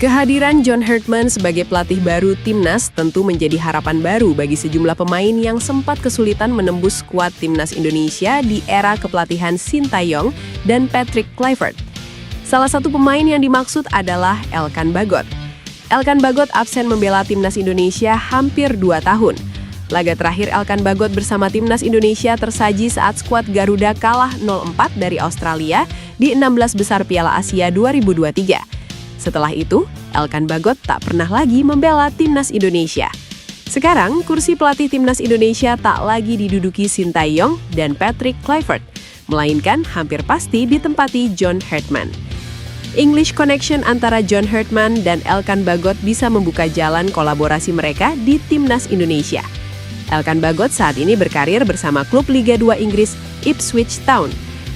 Kehadiran John Herdman sebagai pelatih baru Timnas tentu menjadi harapan baru bagi sejumlah pemain yang sempat kesulitan menembus skuad Timnas Indonesia di era kepelatihan Sintayong dan Patrick Kluivert. Salah satu pemain yang dimaksud adalah Elkan Bagot. Elkan Bagot absen membela Timnas Indonesia hampir 2 tahun. Laga terakhir Elkan Bagot bersama Timnas Indonesia tersaji saat skuad Garuda kalah 0-4 dari Australia di 16 besar Piala Asia 2023. Setelah itu, Elkan Bagot tak pernah lagi membela Timnas Indonesia. Sekarang, kursi pelatih Timnas Indonesia tak lagi diduduki Sintayong dan Patrick Kluivert, melainkan hampir pasti ditempati John Herdman. English connection antara John Herdman dan Elkan Bagot bisa membuka jalan kolaborasi mereka di Timnas Indonesia. Elkan Bagot saat ini berkarir bersama klub Liga 2 Inggris Ipswich Town.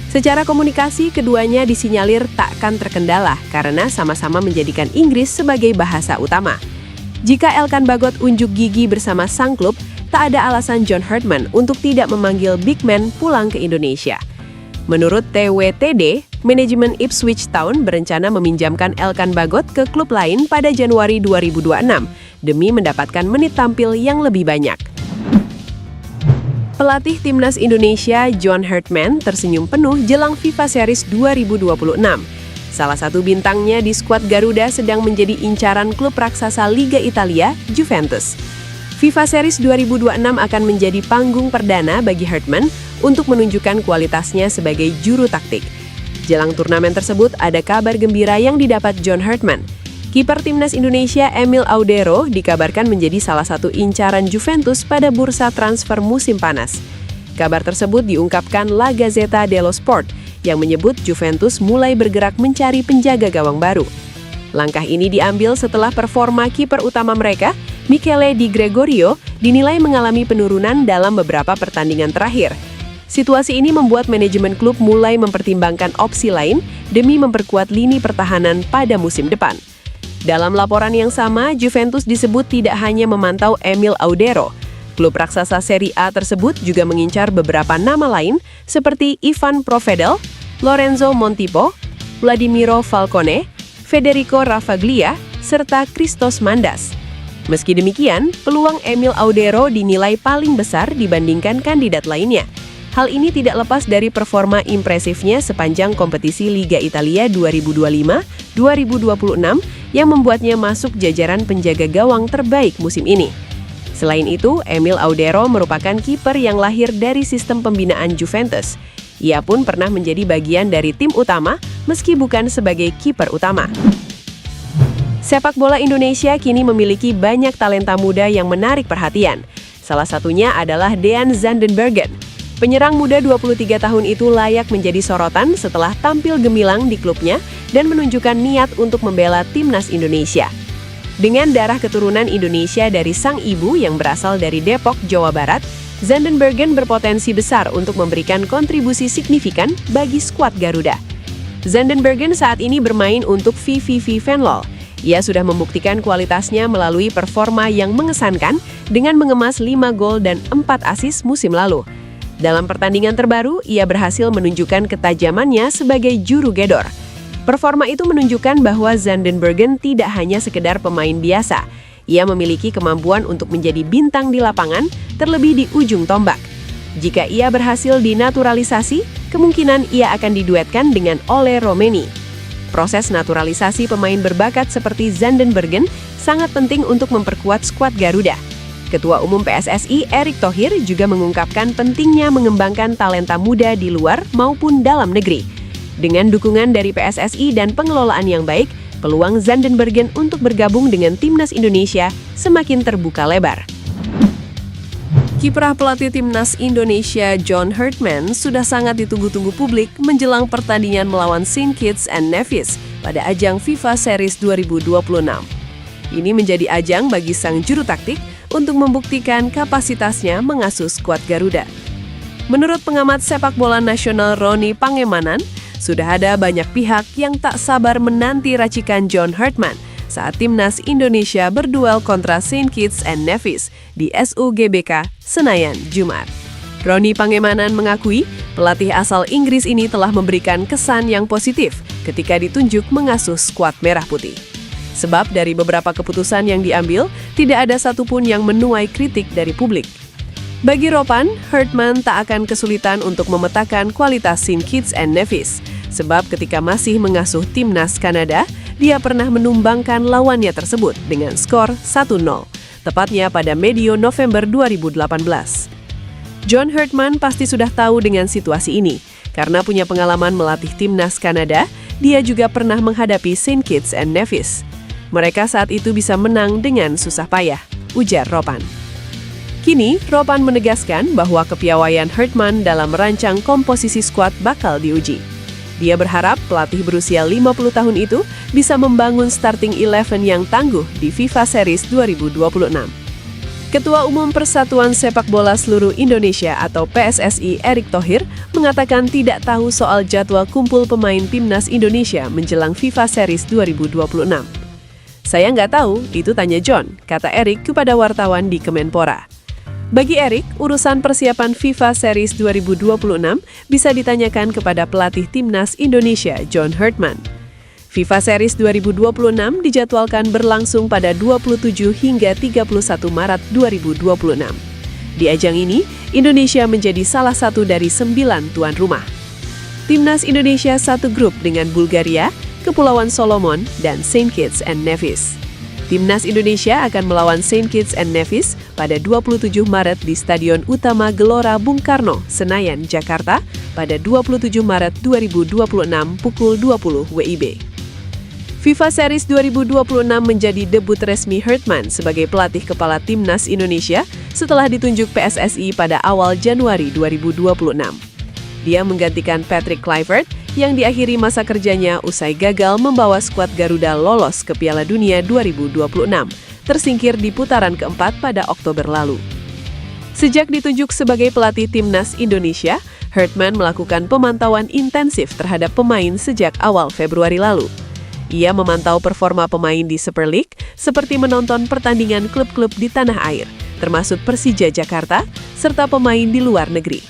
Secara komunikasi, keduanya disinyalir takkan terkendala karena sama-sama menjadikan Inggris sebagai bahasa utama. Jika Elkan Bagot unjuk gigi bersama sang klub, tak ada alasan John Herdman untuk tidak memanggil big man pulang ke Indonesia. Menurut TWTD, manajemen Ipswich Town berencana meminjamkan Elkan Bagot ke klub lain pada Januari 2026 demi mendapatkan menit tampil yang lebih banyak. Pelatih Timnas Indonesia John Herdman tersenyum penuh jelang FIFA Series 2026. Salah satu bintangnya di skuad Garuda sedang menjadi incaran klub raksasa Liga Italia, Juventus. FIFA Series 2026 akan menjadi panggung perdana bagi Herdman untuk menunjukkan kualitasnya sebagai juru taktik. Jelang turnamen tersebut, ada kabar gembira yang didapat John Herdman. Kiper Timnas Indonesia Emil Audero dikabarkan menjadi salah satu incaran Juventus pada bursa transfer musim panas. Kabar tersebut diungkapkan La Gazzetta dello Sport yang menyebut Juventus mulai bergerak mencari penjaga gawang baru. Langkah ini diambil setelah performa kiper utama mereka, Michele Di Gregorio, dinilai mengalami penurunan dalam beberapa pertandingan terakhir. Situasi ini membuat manajemen klub mulai mempertimbangkan opsi lain demi memperkuat lini pertahanan pada musim depan. Dalam laporan yang sama, Juventus disebut tidak hanya memantau Emil Audero. Klub raksasa Serie A tersebut juga mengincar beberapa nama lain seperti Ivan Provedel, Lorenzo Montipo, Vladimiro Falcone, Federico Ravaglia, serta Christos Mandas. Meski demikian, peluang Emil Audero dinilai paling besar dibandingkan kandidat lainnya. Hal ini tidak lepas dari performa impresifnya sepanjang kompetisi Liga Italia 2025-2026 yang membuatnya masuk jajaran penjaga gawang terbaik musim ini. Selain itu, Emil Audero merupakan kiper yang lahir dari sistem pembinaan Juventus. Ia pun pernah menjadi bagian dari tim utama meski bukan sebagai kiper utama. Sepak bola Indonesia kini memiliki banyak talenta muda yang menarik perhatian. Salah satunya adalah Dean Zandenbergen. Penyerang muda 23 tahun itu layak menjadi sorotan setelah tampil gemilang di klubnya dan menunjukkan niat untuk membela Timnas Indonesia. Dengan darah keturunan Indonesia dari sang ibu yang berasal dari Depok, Jawa Barat, Zandenbergen berpotensi besar untuk memberikan kontribusi signifikan bagi skuad Garuda. Zandenbergen saat ini bermain untuk VVV Venlo. Ia sudah membuktikan kualitasnya melalui performa yang mengesankan dengan mengemas 5 gol dan 4 assist musim lalu. Dalam pertandingan terbaru, ia berhasil menunjukkan ketajamannya sebagai juru gedor. Performa itu menunjukkan bahwa Zandenbergen tidak hanya sekedar pemain biasa. Ia memiliki kemampuan untuk menjadi bintang di lapangan, terlebih di ujung tombak. Jika ia berhasil dinaturalisasi, kemungkinan ia akan diduetkan dengan Ole Romeni. Proses naturalisasi pemain berbakat seperti Zandenbergen sangat penting untuk memperkuat skuad Garuda. Ketua Umum PSSI Erick Thohir juga mengungkapkan pentingnya mengembangkan talenta muda di luar maupun dalam negeri. Dengan dukungan dari PSSI dan pengelolaan yang baik, peluang Zandenbergen untuk bergabung dengan Timnas Indonesia semakin terbuka lebar. Kiprah pelatih Timnas Indonesia John Herdman sudah sangat ditunggu-tunggu publik menjelang pertandingan melawan Saint Kitts and Nevis pada ajang FIFA Series 2026. Ini menjadi ajang bagi sang juru taktik untuk membuktikan kapasitasnya mengasuh skuad Garuda. Menurut pengamat sepak bola nasional Roni Pangemanan, sudah ada banyak pihak yang tak sabar menanti racikan John Herdman saat Timnas Indonesia berduel kontra Saint Kitts and Nevis di SUGBK Senayan, Jumat. Roni Pangemanan mengakui pelatih asal Inggris ini telah memberikan kesan yang positif ketika ditunjuk mengasuh skuad Merah Putih. Sebab dari beberapa keputusan yang diambil, tidak ada satupun yang menuai kritik dari publik. Bagi Ropan, Hartman tak akan kesulitan untuk memetakan kualitas St. Kitts and Nevis. Sebab ketika masih mengasuh timnas Kanada, dia pernah menumbangkan lawannya tersebut dengan skor 1-0, tepatnya pada medio November 2018. John Hartman pasti sudah tahu dengan situasi ini. Karena punya pengalaman melatih timnas Kanada, dia juga pernah menghadapi St. Kitts and Nevis. Mereka saat itu bisa menang dengan susah payah, ujar Ropan. Kini, Ropan menegaskan bahwa kepiawaian Hartman dalam merancang komposisi skuad bakal diuji. Dia berharap pelatih berusia 50 tahun itu bisa membangun starting 11 yang tangguh di FIFA Series 2026. Ketua Umum Persatuan Sepak Bola Seluruh Indonesia atau PSSI Erick Thohir mengatakan tidak tahu soal jadwal kumpul pemain timnas Indonesia menjelang FIFA Series 2026. Saya nggak tahu, itu tanya John, kata Erick kepada wartawan di Kemenpora. Bagi Erick, urusan persiapan FIFA Series 2026 bisa ditanyakan kepada pelatih timnas Indonesia, John Hartman. FIFA Series 2026 dijadwalkan berlangsung pada 27 hingga 31 Maret 2026. Di ajang ini, Indonesia menjadi salah satu dari 9 tuan rumah. Timnas Indonesia satu grup dengan Bulgaria, Kepulauan Solomon, dan St. Kitts and Nevis. Timnas Indonesia akan melawan St. Kitts and Nevis pada 27 Maret di Stadion Utama Gelora Bung Karno, Senayan, Jakarta pada 27 Maret 2026 pukul 20 WIB. FIFA Series 2026 menjadi debut resmi Hartman sebagai pelatih kepala timnas Indonesia setelah ditunjuk PSSI pada awal Januari 2026. Dia menggantikan Patrick Kluivert yang diakhiri masa kerjanya usai gagal membawa skuad Garuda lolos ke Piala Dunia 2026, tersingkir di putaran keempat pada Oktober lalu. Sejak ditunjuk sebagai pelatih timnas Indonesia, Hartman melakukan pemantauan intensif terhadap pemain sejak awal Februari lalu. Ia memantau performa pemain di Super League seperti menonton pertandingan klub-klub di tanah air, termasuk Persija Jakarta, serta pemain di luar negeri.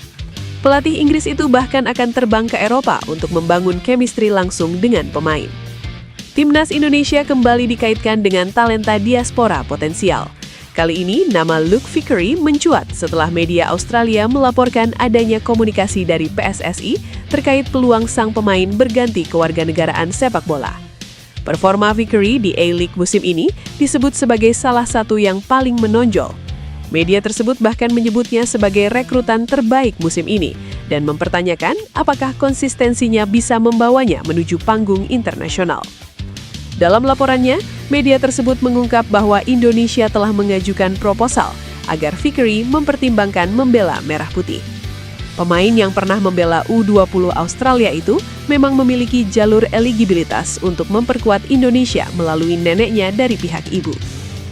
Pelatih Inggris itu bahkan akan terbang ke Eropa untuk membangun chemistry langsung dengan pemain. Timnas Indonesia kembali dikaitkan dengan talenta diaspora potensial. Kali ini, nama Luke Vickery mencuat setelah media Australia melaporkan adanya komunikasi dari PSSI terkait peluang sang pemain berganti kewarganegaraan sepak bola. Performa Vickery di A-League musim ini disebut sebagai salah satu yang paling menonjol. Media tersebut bahkan menyebutnya sebagai rekrutan terbaik musim ini dan mempertanyakan apakah konsistensinya bisa membawanya menuju panggung internasional. Dalam laporannya, media tersebut mengungkap bahwa Indonesia telah mengajukan proposal agar Vickery mempertimbangkan membela Merah Putih. Pemain yang pernah membela U20 Australia itu memang memiliki jalur eligibilitas untuk memperkuat Indonesia melalui neneknya dari pihak ibu.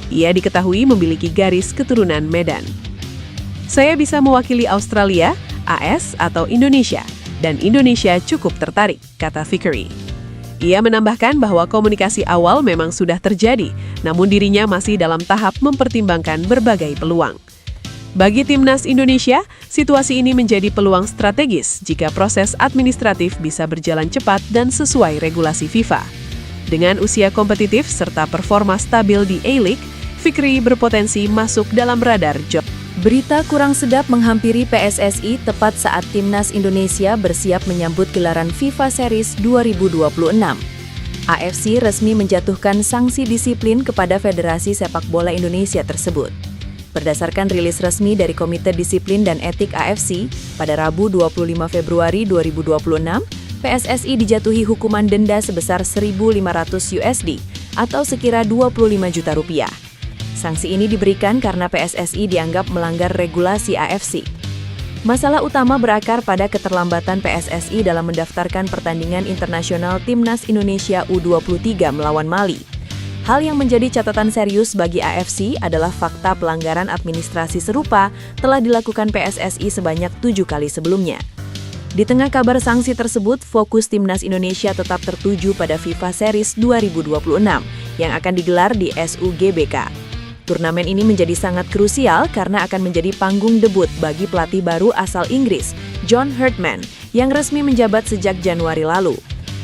Ia diketahui memiliki garis keturunan Medan. Saya bisa mewakili Australia, AS, atau Indonesia, dan Indonesia cukup tertarik, kata Vickery. Ia menambahkan bahwa komunikasi awal memang sudah terjadi, namun dirinya masih dalam tahap mempertimbangkan berbagai peluang. Bagi timnas Indonesia, situasi ini menjadi peluang strategis jika proses administratif bisa berjalan cepat dan sesuai regulasi FIFA. Dengan usia kompetitif serta performa stabil di A-League, Vickery berpotensi masuk dalam radar job. Berita kurang sedap menghampiri PSSI tepat saat timnas Indonesia bersiap menyambut gelaran FIFA Series 2026. AFC resmi menjatuhkan sanksi disiplin kepada Federasi Sepak Bola Indonesia tersebut. Berdasarkan rilis resmi dari Komite Disiplin dan Etik AFC, pada Rabu 25 Februari 2026, PSSI dijatuhi hukuman denda sebesar 1.500 USD atau sekira 25 juta rupiah. Sanksi ini diberikan karena PSSI dianggap melanggar regulasi AFC. Masalah utama berakar pada keterlambatan PSSI dalam mendaftarkan pertandingan internasional Timnas Indonesia U23 melawan Mali. Hal yang menjadi catatan serius bagi AFC adalah fakta pelanggaran administrasi serupa telah dilakukan PSSI sebanyak 7 kali sebelumnya. Di tengah kabar sanksi tersebut, fokus Timnas Indonesia tetap tertuju pada FIFA Series 2026 yang akan digelar di SUGBK. Turnamen ini menjadi sangat krusial karena akan menjadi panggung debut bagi pelatih baru asal Inggris, John Hartman, yang resmi menjabat sejak Januari lalu.